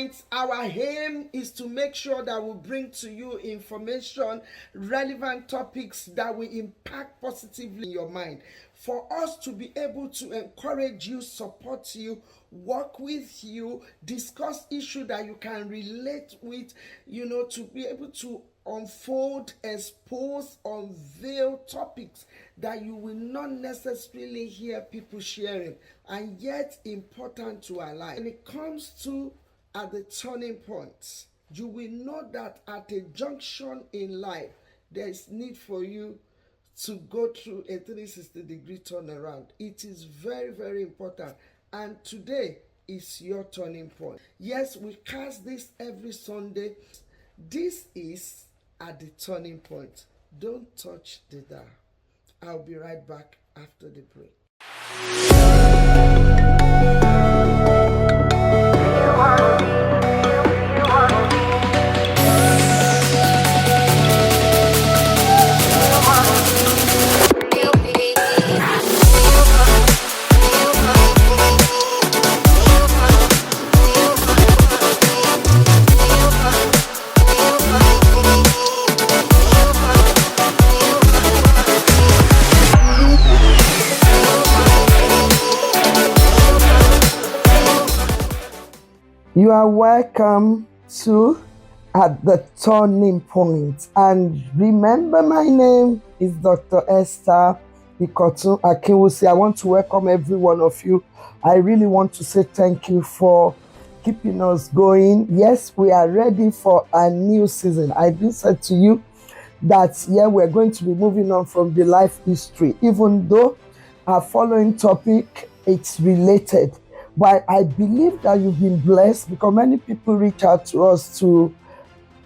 Tonight, our aim is to make sure that we bring to you information, relevant topics that will impact positively in your mind. For us to be able to encourage you, support you, work with you, discuss issues that you can relate with, to be able to unfold, expose, unveil topics that you will not necessarily hear people sharing, and yet important to our life. When it comes to at the turning point, you will know that at a junction in life, there is need for you to go through a 360-degree turnaround. It is very, very important. And today is your turning point. Yes, we cast this every Sunday. This is at the turning point. Don't touch the dial. I'll be right back after the break. You are welcome to At the Turning Point. And remember, my name is Dr. Esther Ikotun Akinwusi. I want to welcome every one of you. I really want to say thank you for keeping us going. Yes, we are ready for a new season. I do say to you that, we're going to be moving on from the life history, even though our following topic, it's related. But I believe that you've been blessed because many people reach out to us to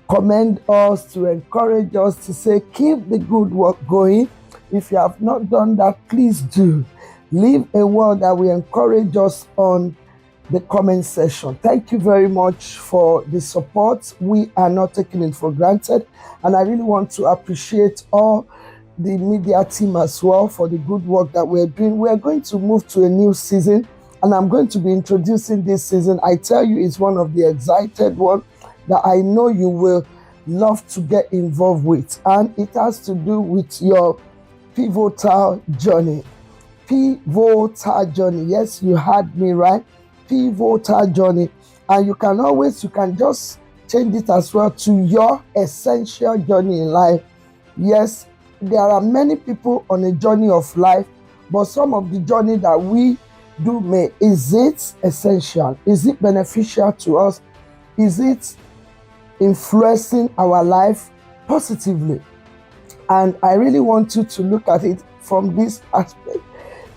commend us, to encourage us, to say, keep the good work going. If you have not done that, please do. Leave a word that will encourage us on the comment section. Thank you very much for the support. We are not taking it for granted. And I really want to appreciate all the media team as well for the good work that we're doing. We're going to move to a new season. And I'm going to be introducing this season. I tell you, it's one of the excited ones that I know you will love to get involved with. And it has to do with your pivotal journey. Pivotal journey. Yes, you heard me right. Pivotal journey. And you can just change it as well to your essential journey in life. Yes, there are many people on a journey of life, but some of the journey that we is it essential? Is it beneficial to us? Is it influencing our life positively? And I really want you to look at it from this aspect.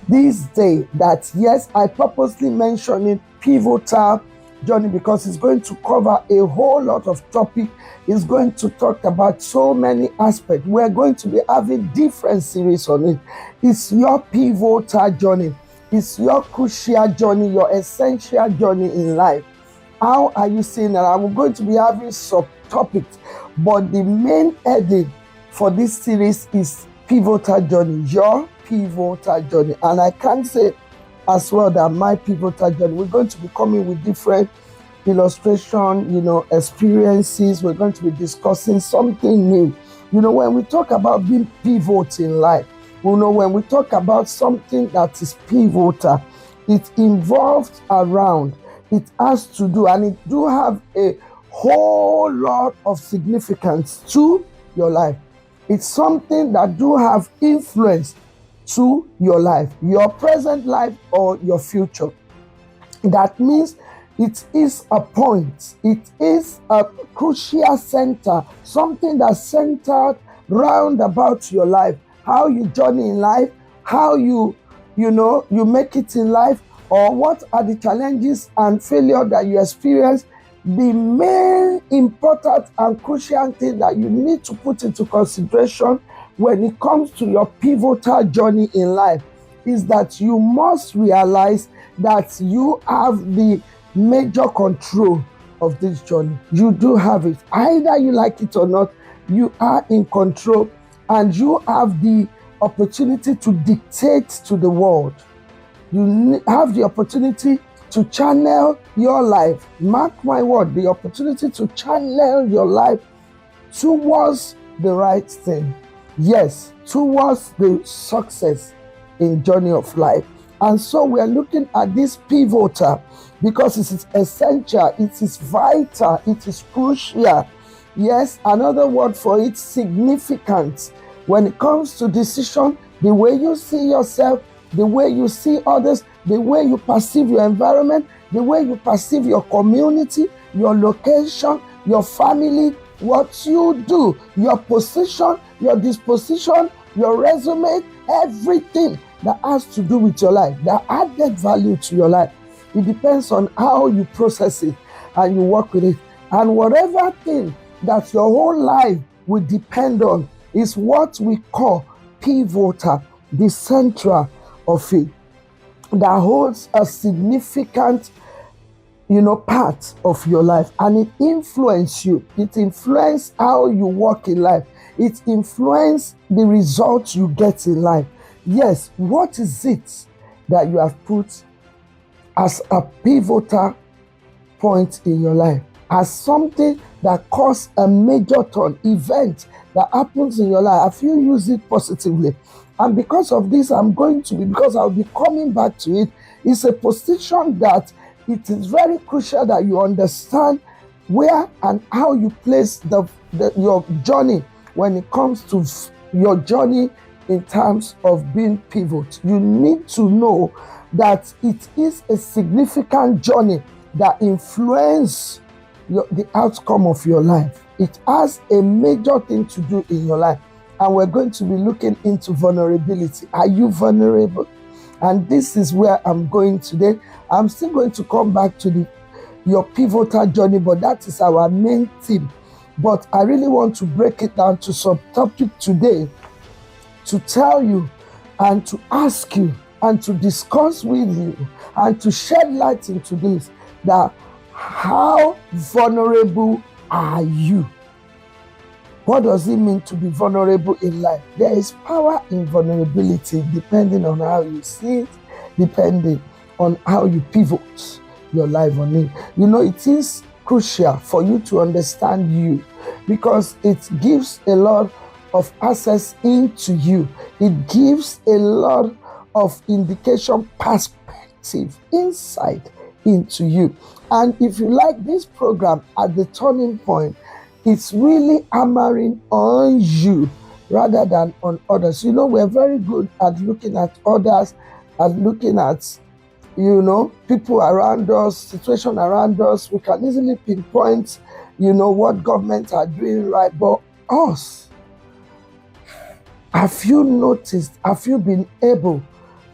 This day, that yes, I purposely mentioned it pivotal journey because it's going to cover a whole lot of topic. It's going to talk about so many aspects. We're going to be having different series on it. It's your pivotal journey. It's your crucial journey, your essential journey in life. How are you seeing that? I'm going to be having subtopics, but the main heading for this series is pivotal journey, your pivotal journey. And I can say as well that my pivotal journey, we're going to be coming with different illustration, experiences. We're going to be discussing something new. When we talk about being pivotal in life, when we talk about something that is pivotal, it involves around, it has to do, and it do have a whole lot of significance to your life. It's something that do have influence to your life, your present life or your future. That means it is a point, it is a crucial center, something that's centered round about your life. How you journey in life, how you make it in life, or what are the challenges and failure that you experience. The main important and crucial thing that you need to put into consideration when it comes to your pivotal journey in life is that you must realize that you have the major control of this journey. You do have it. Either you like it or not, you are in control. And you have the opportunity to dictate to the world. You have the opportunity to channel your life. Mark my word, the opportunity to channel your life towards the right thing. Yes, towards the success in journey of life. And so we are looking at this pivotal because it is essential, it is vital, it is crucial. Yes, another word for it, significant. When it comes to decision, the way you see yourself, the way you see others, the way you perceive your environment, the way you perceive your community, your location, your family, what you do, your position, your disposition, your resume, everything that has to do with your life, that added value to your life. It depends on how you process it and you work with it. And whatever thing that your whole life will depend on is what we call pivotal, the central of it, that holds a significant part of your life, and it influences you. It influences how you walk in life. It influences the results you get in life. Yes, what is it that you have put as a pivotal point in your life, as something that causes a major turn event that happens in your life? Have you used it positively? And because of this, because I'll be coming back to it. It's a position that it is very crucial that you understand where and how you place your journey when it comes to your journey in terms of being pivot. You need to know that it is a significant journey that influences the outcome of your life. It has a major thing to do in your life. And we're going to be looking into vulnerability. Are you vulnerable? And this is where I'm going today. I'm still going to come back to your pivotal journey, but that is our main theme. But I really want to break it down to some topic today to tell you and to ask you and to discuss with you and to shed light into this, that how vulnerable are you? What does it mean to be vulnerable in life? There is power in vulnerability depending on how you see it, depending on how you pivot your life on it. It is crucial for you to understand you, because it gives a lot of access into you. It gives a lot of indication, perspective, insight into you. And if you like this program at the turning point, it's really hammering on you rather than on others. We're very good at looking at others, at looking at, people around us, situation around us. We can easily pinpoint, what governments are doing right. But us, have you noticed, have you been able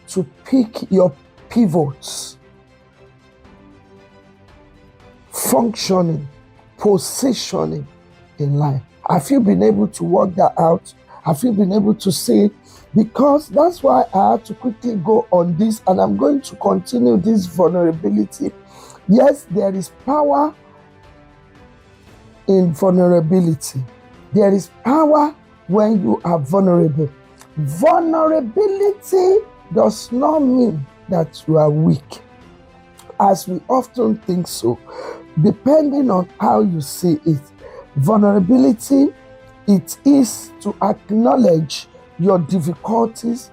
to pick your pivots, functioning, positioning in life? Have you been able to work that out? Have you been able to see it? Because that's why I had to quickly go on this, and I'm going to continue this vulnerability. Yes, there is power in vulnerability. There is power when you are vulnerable. Vulnerability does not mean that you are weak, as we often think so, depending on how you see it. Vulnerability, it is to acknowledge your difficulties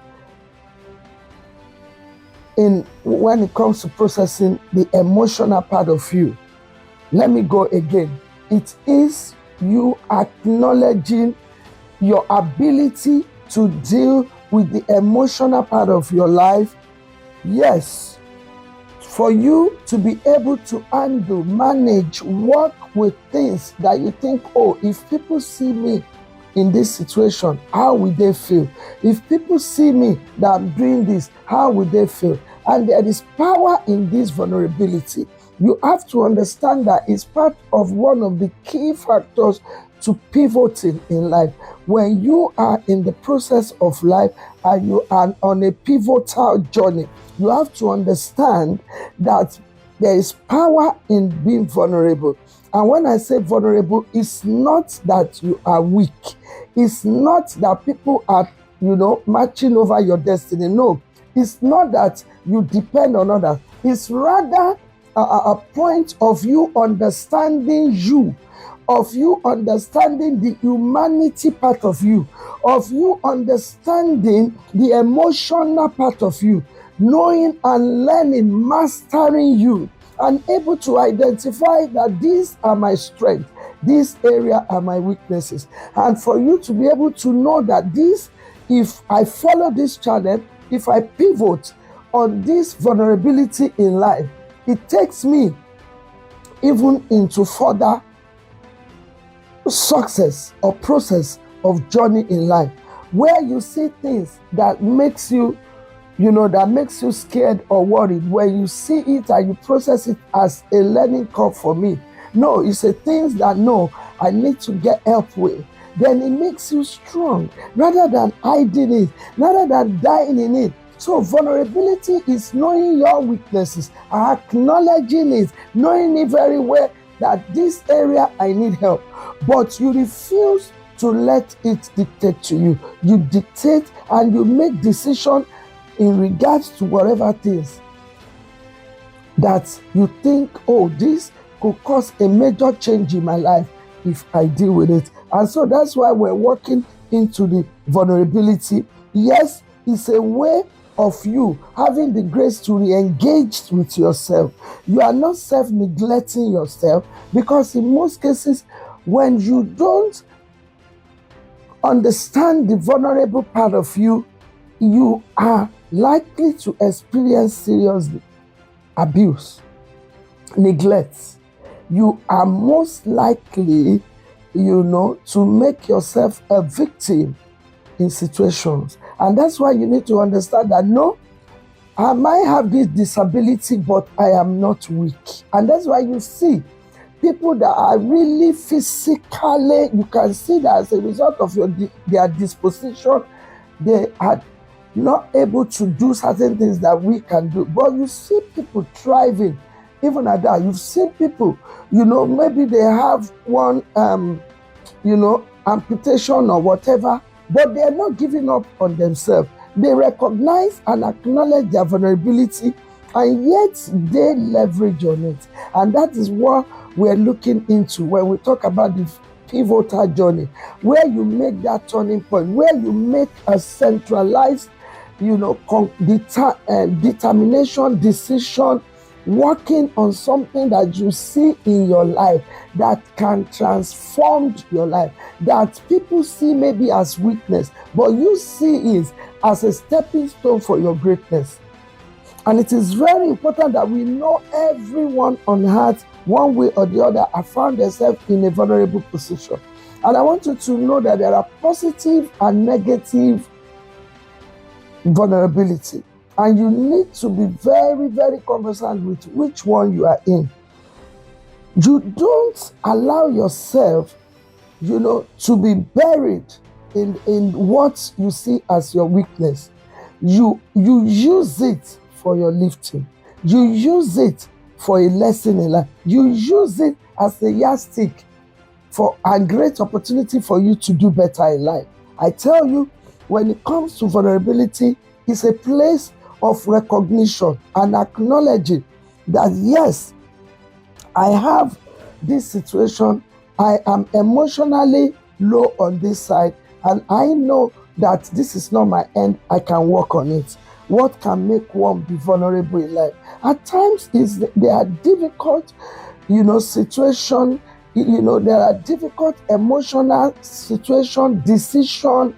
when it comes to processing the emotional part of you. Let me go again. It is you acknowledging your ability to deal with the emotional part of your life. Yes, for you to be able to handle, manage, work with things that you think, if people see me in this situation, how will they feel? If people see me that I'm doing this, how will they feel? And there is power in this vulnerability. You have to understand that it's part of one of the key factors to pivoting in life. When you are in the process of life and you are on a pivotal journey, you have to understand that there is power in being vulnerable. And when I say vulnerable, it's not that you are weak. It's not that people are, marching over your destiny. No, it's not that you depend on others. It's rather a point of you understanding you, of you understanding the humanity part of you, of you understanding the emotional part of you, knowing and learning, mastering you, and able to identify that these are my strengths, these areas are my weaknesses. And for you to be able to know that this, if I follow this channel, if I pivot on this vulnerability in life, it takes me even into further success or process of journey in life, where you see things that makes you, that makes you scared or worried. When you see it and you process it as a learning curve for me, no, it's a things that no, I need to get help with. Then it makes you strong rather than hiding it, rather than dying in it. So vulnerability is knowing your weaknesses, acknowledging it, knowing it very well that this area I need help, but you refuse to let it dictate to you. You dictate and you make decisions in regards to whatever things that you think, oh, this could cause a major change in my life if I deal with it. And so that's why we're walking into the vulnerability. Yes, it's a way of you having the grace to re-engage with yourself. You are not self-neglecting yourself, because in most cases, when you don't understand the vulnerable part of you, you are likely to experience serious abuse, neglect. You are most likely, to make yourself a victim in situations. And that's why you need to understand that, no, I might have this disability, but I am not weak. And that's why you see people that are really physically, you can see that as a result of their disposition, they are not able to do certain things that we can do. But you see people thriving, even at that. You've seen people, maybe they have one, amputation or whatever, but they are not giving up on themselves. They recognize and acknowledge their vulnerability, and yet they leverage on it. And that is what we're looking into when we talk about the pivotal journey, where you make that turning point, where you make a centralized, determination, decision, working on something that you see in your life that can transform your life, that people see maybe as weakness, but you see it as a stepping stone for your greatness. And it is very important that we know everyone on earth, one way or the other, have found themselves in a vulnerable position. And I want you to know that there are positive and negative vulnerability. And you need to be very, very conversant with which one you are in. You don't allow yourself, to be buried in what you see as your weakness. You use it for your lifting. You use it for a lesson in life. You use it as a yardstick for a great opportunity for you to do better in life. I tell you, when it comes to vulnerability, it's a place of recognition and acknowledging that, yes, I have this situation, I am emotionally low on this side, and I know that this is not my end, I can work on it. What can make one be vulnerable in life? At times, there are difficult, situations, there are difficult emotional situation, decision,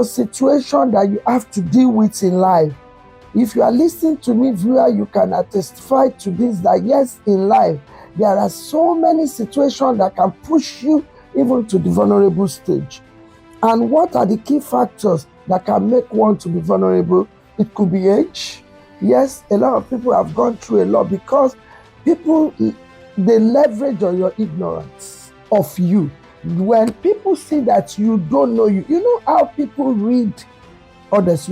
situation that you have to deal with in life. If you are listening to me, viewer, you can testify to this, that yes, in life, there are so many situations that can push you even to the vulnerable stage. And what are the key factors that can make one to be vulnerable? It could be age. Yes, a lot of people have gone through a lot because people, they leverage on your ignorance of you. When people see that you don't know you know how people read others.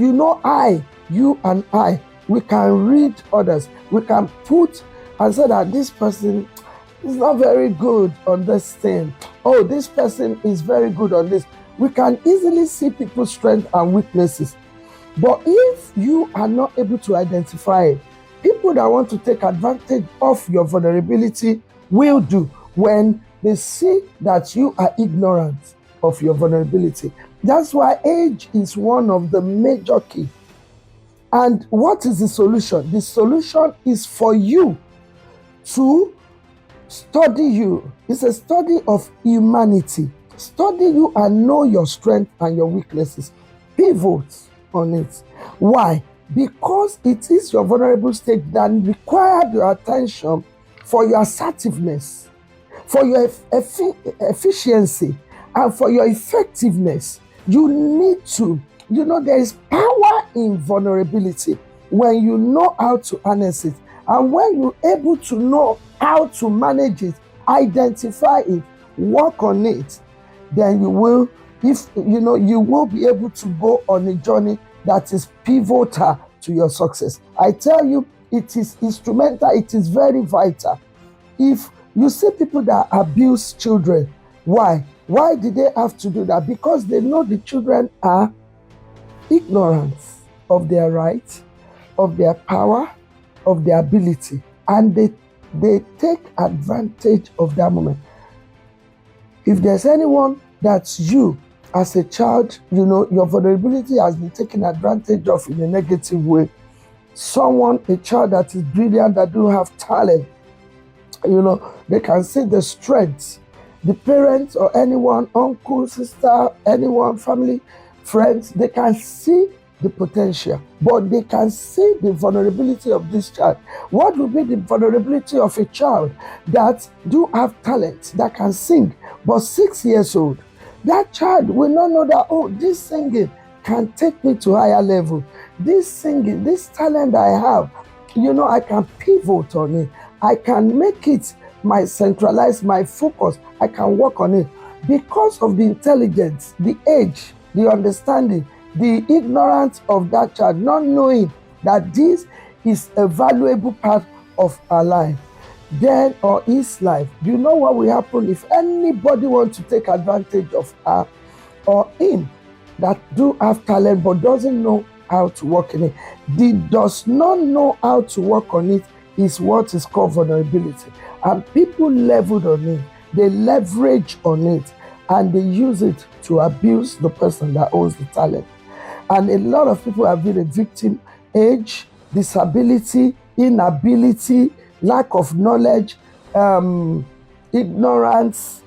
You and I, we can read others. We can put and say that this person is not very good on this thing. Oh, this person is very good on this. We can easily see people's strengths and weaknesses. But if you are not able to identify it, people that want to take advantage of your vulnerability will do when they see that you are ignorant of your vulnerability. That's why age is one of the major key. And what is the solution? The solution is for you to study you. It's a study of humanity. Study you and know your strength and your weaknesses. Pivot on it. Why? Because it is your vulnerable state that requires your attention for your assertiveness, for your efficiency, and for your effectiveness. You need to, there is power in vulnerability when you know how to harness it. And when you're able to know how to manage it, identify it, work on it, then you will be able to go on a journey that is pivotal to your success. I tell you, it is instrumental, it is very vital. If you see people that abuse children, why? Why did they have to do that? Because they know the children are ignorant of their rights, of their power, of their ability, and they take advantage of that moment. If there's anyone that you, as a child, your vulnerability has been taken advantage of in a negative way, a child that is brilliant, that do have talent, they can see the strength. The parents or anyone, uncle, sister, anyone, family, friends, they can see the potential, but they can see the vulnerability of this child. What will be the vulnerability of a child that do have talent, that can sing, but 6 years old? That child will not know that, this singing can take me to higher level. This singing, this talent I have, I can pivot on it. I can make it centralize my focus. I can work on it because of the intelligence, the age, the understanding, the ignorance of that child, not knowing that this is a valuable part of our life, then or his life. Do you know what will happen if anybody wants to take advantage of her or him that do have talent but doesn't know how to work in it? The does not know how to work on it is what is called vulnerability. And people leveled on it, they leverage on it, and they use it to abuse the person that owns the talent. And a lot of people have been a victim. Age, disability, inability, lack of knowledge, ignorance.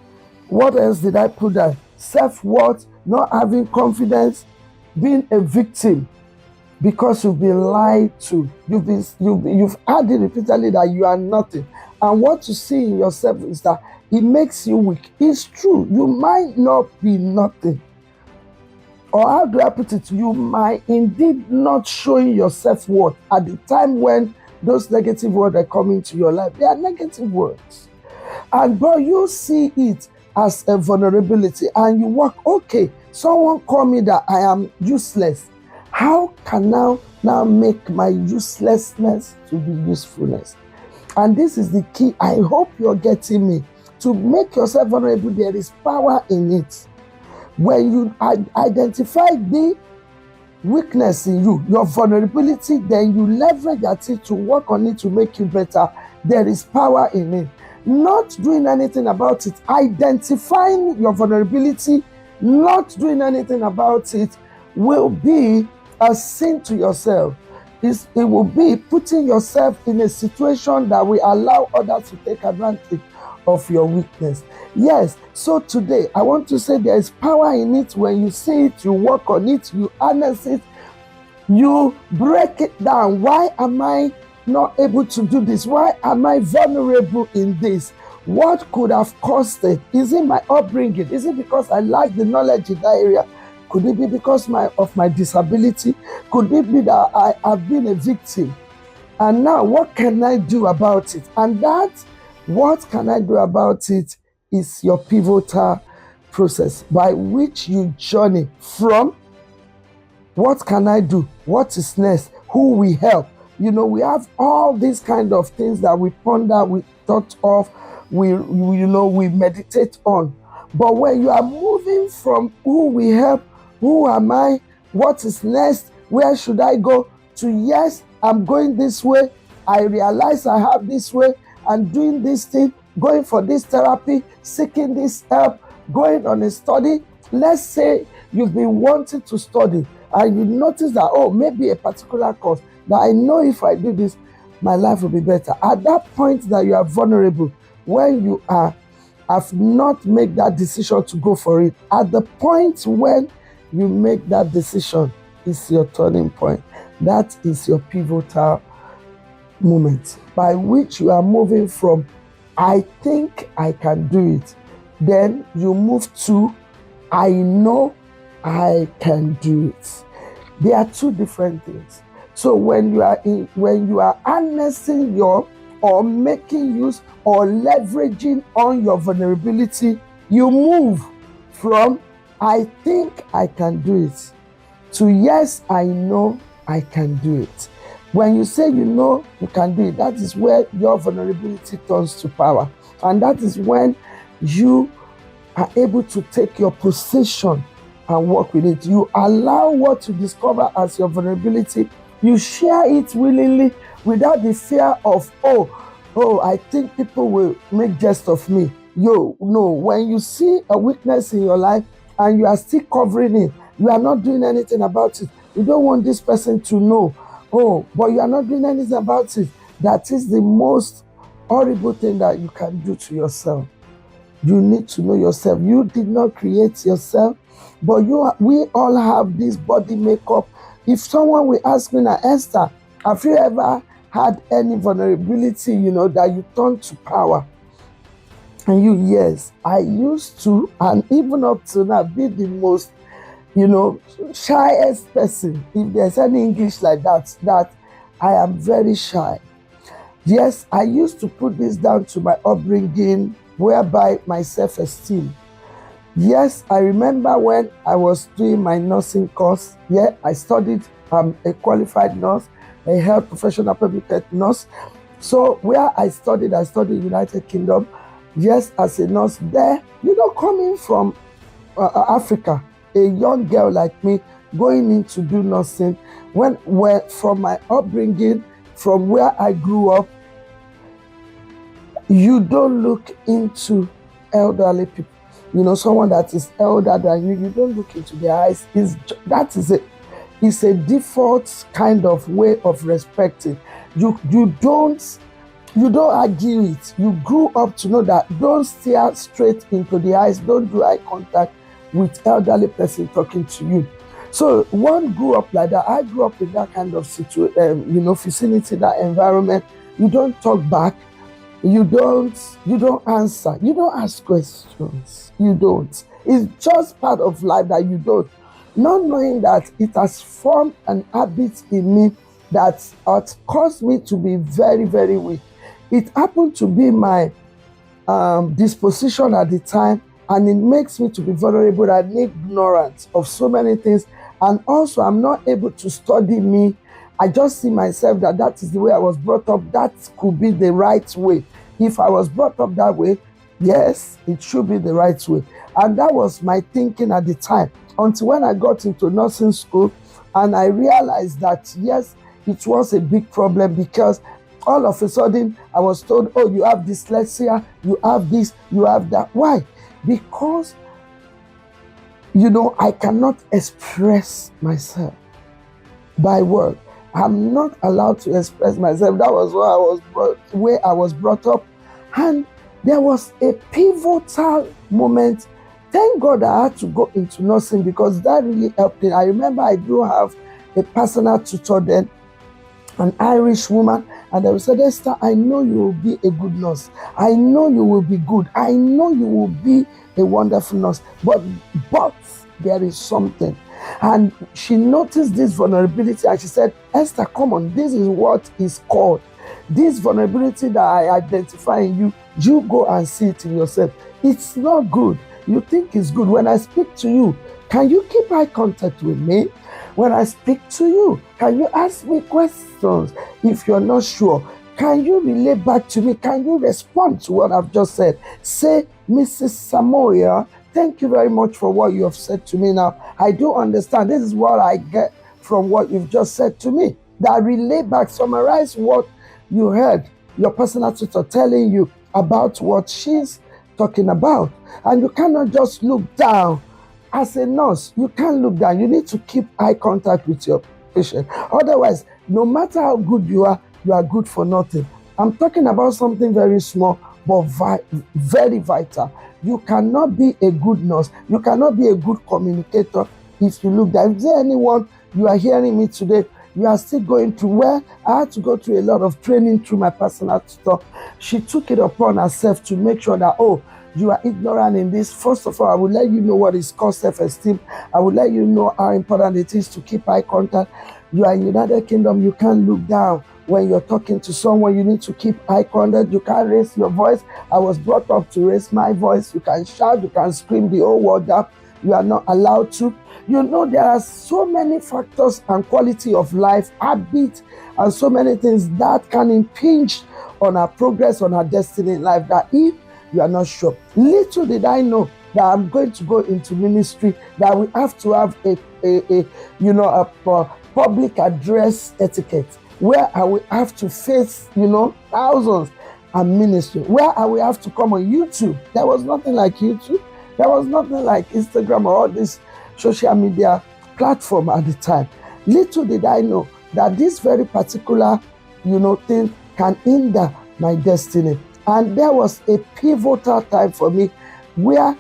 What else did I put there? Self-worth, not having confidence, being a victim because you've been lied to. You've heard it repeatedly that you are nothing. And what you see in yourself is that it makes you weak. It's true. You might not be nothing. Or how do I put it? You might indeed not showing your self-worth at the time when those negative words are coming to your life. They are negative words. But you see it as a vulnerability and you work, okay, someone call me that I am useless. How can I now make my uselessness to be usefulness? And this is the key. I hope you're getting me. To make yourself vulnerable, there is power in it. When you identify the weakness in you, your vulnerability, then you leverage at it to work on it to make you better. There is power in it. Not doing anything about it, identifying your vulnerability, not doing anything about it will be a sin to yourself. It will be putting yourself in a situation that will allow others to take advantage of your weakness. Yes, so today I want to say there is power in it. When you see it, you work on it, you harness it, you break it down. Why am I not able to do this? Why am I vulnerable in this? What could have caused it? Is it my upbringing? Is it because I lack the knowledge in that area? Could it be because of my disability? Could it be that I have been a victim? And now what can I do about it? And that what can I do about it is your pivotal process by which you journey from what can I do? What is next? Who will help? We have all these kind of things that we ponder, we thought of, we meditate on. But when you are moving from who will help, who am I, what is next, where should I go, to yes, I'm going this way, I realize I have this way and doing this thing, going for this therapy, seeking this help, going on a study. Let's say you've been wanting to study and you notice that, oh, maybe a particular course that I know if I do this, my life will be better. At that point that you are vulnerable, when you have not made that decision to go for it, at the point when you make that decision is your turning point. That is your pivotal moment by which you are moving from I think I can do it, then you move to I know I can do it. They are two different things. So when you are harnessing your or making use or leveraging on your vulnerability, you move from I think I can do it to yes, I know I can do it. When you say you know you can do it, that is where your vulnerability turns to power. And that is when you are able to take your position and work with it. You allow what you discover as your vulnerability. You share it willingly without the fear of, oh, I think people will make jest of me. No, when you see a weakness in your life and you are still covering it, you are not doing anything about it. You don't want this person to know. Oh, but you are not doing anything about it. That is the most horrible thing that you can do to yourself. You need to know yourself. You did not create yourself, but we all have this body makeup. If someone will ask me now, Esther, have you ever had any vulnerability, that you turned to power? And yes, I used to, and even up to now, be the most shyest person. If there's any English like that I am very shy. Yes, I used to put this down to my upbringing, whereby my self-esteem. Yes, I remember when I was doing my nursing course. Yeah, I studied a qualified nurse, a health professional public health nurse. So where I studied United Kingdom. Yes, as a nurse there, coming from Africa, a young girl like me going in to do nursing, from my upbringing, from where I grew up, you don't look into elderly people. Someone that is elder than you don't look into their eyes. It's a default kind of way of respecting. You don't argue it. You grew up to know that don't stare straight into the eyes, don't do eye contact with elderly person talking to you. So one grew up like that. I grew up in that kind of vicinity, that environment. You don't talk back. You don't answer. You don't ask questions. You don't. It's just part of life that you don't. Not knowing that it has formed an habit in me that has caused me to be very, very weak. It happened to be my disposition at the time, and it makes me to be vulnerable and ignorant of so many things. And also, I'm not able to study me. I just see myself that is the way I was brought up. That could be the right way. If I was brought up that way, yes, it should be the right way. And that was my thinking at the time, until when I got into nursing school and I realized that, yes, it was a big problem, because all of a sudden I was told, oh, you have dyslexia, you have this, you have that. Why? Because, I cannot express myself by word. I'm not allowed to express myself. That was where I was brought up. And there was a pivotal moment. Thank God I had to go into nursing, because that really helped me. I remember I do have a personal tutor then, an Irish woman, and they said, Esther, I know you will be a good nurse. I know you will be good. I know you will be a wonderful nurse. But there is something. And she noticed this vulnerability and she said, Esther, come on, this is what is called. This vulnerability that I identify in you, you go and see it in yourself. It's not good. You think it's good. When I speak to you, can you keep eye contact with me? When I speak to you, can you ask me questions? If you're not sure, can you relay back to me? Can you respond to what I've just said? Say, Mrs. Samoya, thank you very much for what you have said to me now. I do understand. This is what I get from what you've just said to me. That relay back, summarize what you heard your personal tutor telling you about what she's talking about. And you cannot just look down. As a nurse, you can't look down. You need to keep eye contact with your patient. Otherwise, no matter how good you are good for nothing. I'm talking about something very small, but very vital. You cannot be a good nurse. You cannot be a good communicator if you look down. Is there anyone you are hearing me today? You are still going through where I had to go through a lot of training through my personal tutor. She took it upon herself to make sure that, oh, you are ignorant in this. First of all, I will let you know what is called self-esteem. I will let you know how important it is to keep eye contact. You are in United Kingdom, you can't look down. When you're talking to someone, you need to keep eye contact. You can't raise your voice. I was brought up to raise my voice. You can shout, you can scream the whole world up. You are not allowed to. You know, there are so many factors and quality of life, habit, and so many things that can impinge on our progress, on our destiny in life, that if you are not sure. Little did I know that I'm going to go into ministry, that we have to have a public address etiquette, where I will have to face, thousands, and ministry, where I will have to come on YouTube. There was nothing like YouTube. There was nothing like Instagram or all this social media platform at the time. Little did I know that this very particular, thing can hinder my destiny. And there was a pivotal time for me where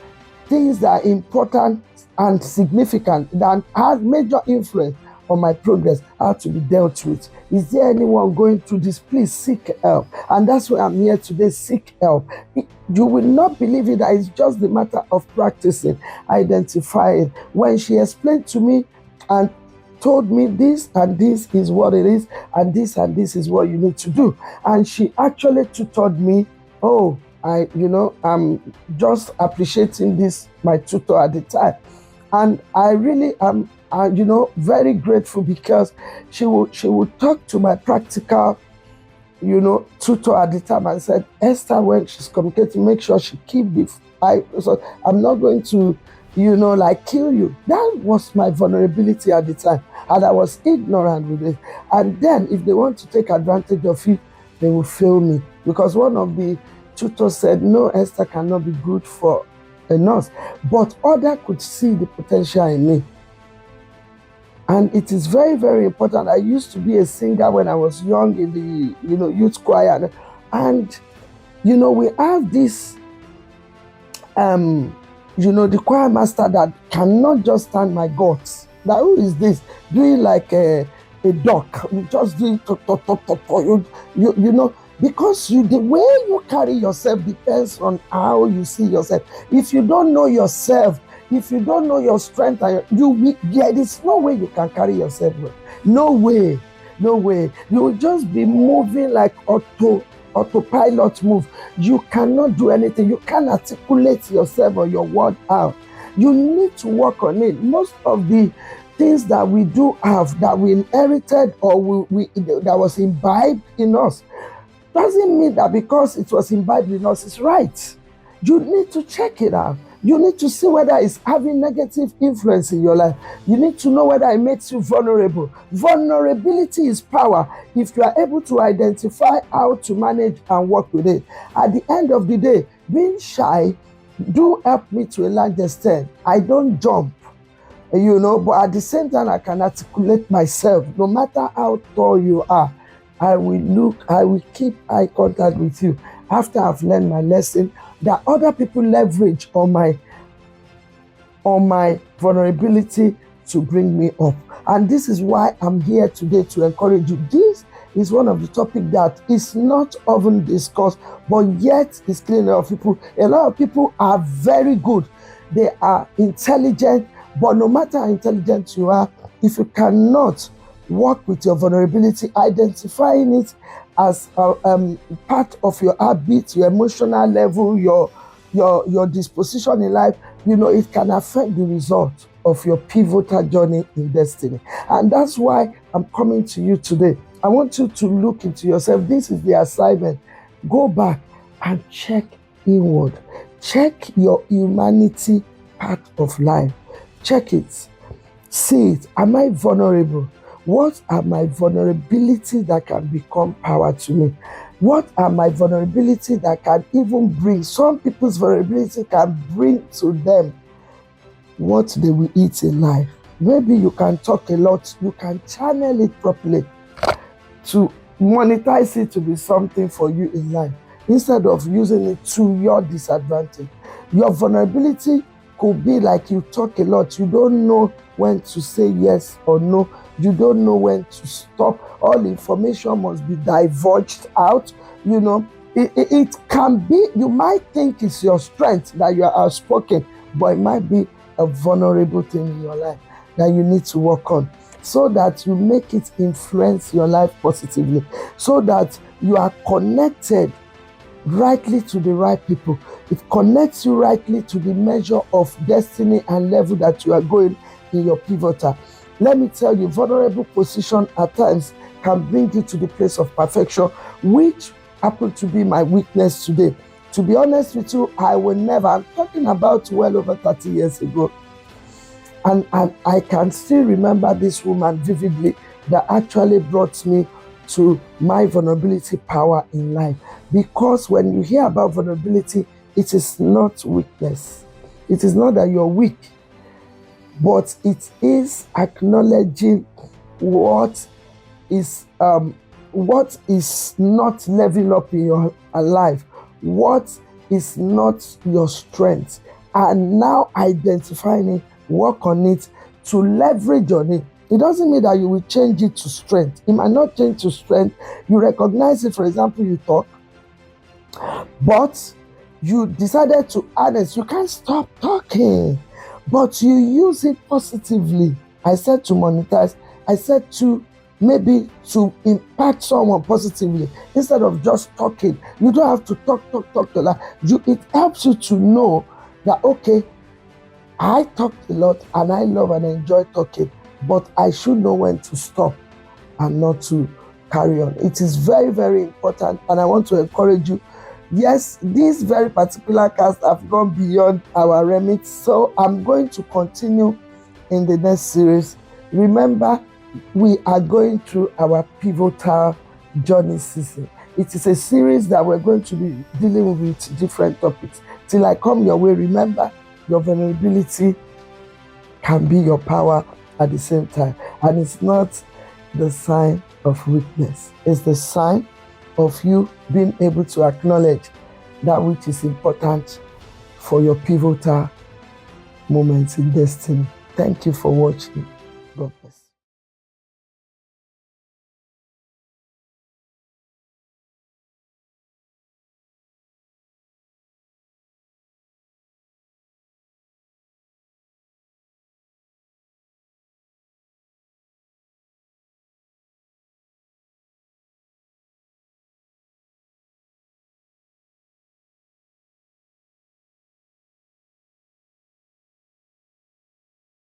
things that are important and significant, that have major influence on my progress, had to be dealt with. Is there anyone going through this? Please seek help. And that's why I'm here today, seek help. You will not believe it, that it's just the matter of practicing, identifying. When she explained to me and told me this and this is what it is, and this is what you need to do. And she actually tutored me. Oh, I'm just appreciating this, my tutor at the time. And I really am, very grateful, because she would talk to my practical, tutor at the time and said, Esther, when she's communicating, make sure she keep so I'm not going to, kill you. That was my vulnerability at the time. And I was ignorant with it. And then if they want to take advantage of it, they will fail me. Because one of the tutors said, no, Esther cannot be good for a nurse. But others could see the potential in me. And it is very, very important. I used to be a singer when I was young in the, youth choir. And, we have this, the choir master that cannot just stand my guts. That who is this? Doing like a duck. You just do it, because the way you carry yourself depends on how you see yourself. If you don't know yourself, if you don't know your strength, there is no way you can carry yourself well. No way. You will just be moving like autopilot move. You cannot do anything. You can't articulate yourself or your word out. You need to work on it. Most of the things that we do have, that we inherited or that was imbibed in us, doesn't mean that because it was imbibed in us, it's right. You need to check it out. You need to see whether it's having negative influence in your life. You need to know whether it makes you vulnerable. Vulnerability is power. If you are able to identify how to manage and work with it. At the end of the day, being shy do help me to a large extent. I don't jump, but at the same time, I can articulate myself. No matter how tall you are, I will keep eye contact with you after I've learned my lesson, that other people leverage on my vulnerability to bring me up. And this is why I'm here today, to encourage you. This is one of the topics that is not often discussed, but yet is killing a lot of people. A lot of people are very good. They are intelligent, but no matter how intelligent you are, if you cannot work with your vulnerability, identifying it as part of your habit, your emotional level, your disposition in life, it can affect the result of your pivotal journey in destiny. And that's why I'm coming to you today. I want you to look into yourself. This is the assignment. Go back and check inward. Check your humanity part of life. Check it. See it. Am I vulnerable? What are my vulnerabilities that can become power to me? What are my vulnerabilities that can even bring, some people's vulnerability can bring to them what they will eat in life. Maybe you can talk a lot, you can channel it properly to monetize it to be something for you in life instead of using it to your disadvantage. Your vulnerability could be like you talk a lot, you don't know when to say yes or no, you don't know when to stop. All information must be divulged out. It can be, you might think it's your strength that you are outspoken, but it might be a vulnerable thing in your life that you need to work on, so that you make it influence your life positively, so that you are connected rightly to the right people. It connects you rightly to the measure of destiny and level that you are going in your pivotal. Let me tell you, vulnerable position at times can bring you to the place of perfection, which happened to be my weakness today. To be honest with you, I will never, I'm talking about well over 30 years ago, and I can still remember this woman vividly that actually brought me to my vulnerability power in life. Because when you hear about vulnerability, it is not weakness. It is not that you're weak, but it is acknowledging what is not leveling up in your life, what is not your strength, and now identifying it, work on it, to leverage on it. It doesn't mean that you will change it to strength. It might not change to strength. You recognize it, for example, you talk, but you decided to harness. You can't stop talking, but you use it positively. I said to monetize. I said to maybe to impact someone positively instead of just talking. You don't have to talk to that. It helps you to know that, okay, I talk a lot and I love and enjoy talking, but I should know when to stop and not to carry on. It is very, very important, and I want to encourage you. Yes, this very particular cast have gone beyond our remit, so I'm going to continue in the next series. Remember, we are going through our pivotal journey season. It is a series that we're going to be dealing with different topics. Till I come your way, remember, your vulnerability can be your power at the same time. And it's not the sign of weakness. It's the sign of you being able to acknowledge that which is important for your pivotal moments in destiny. Thank you for watching.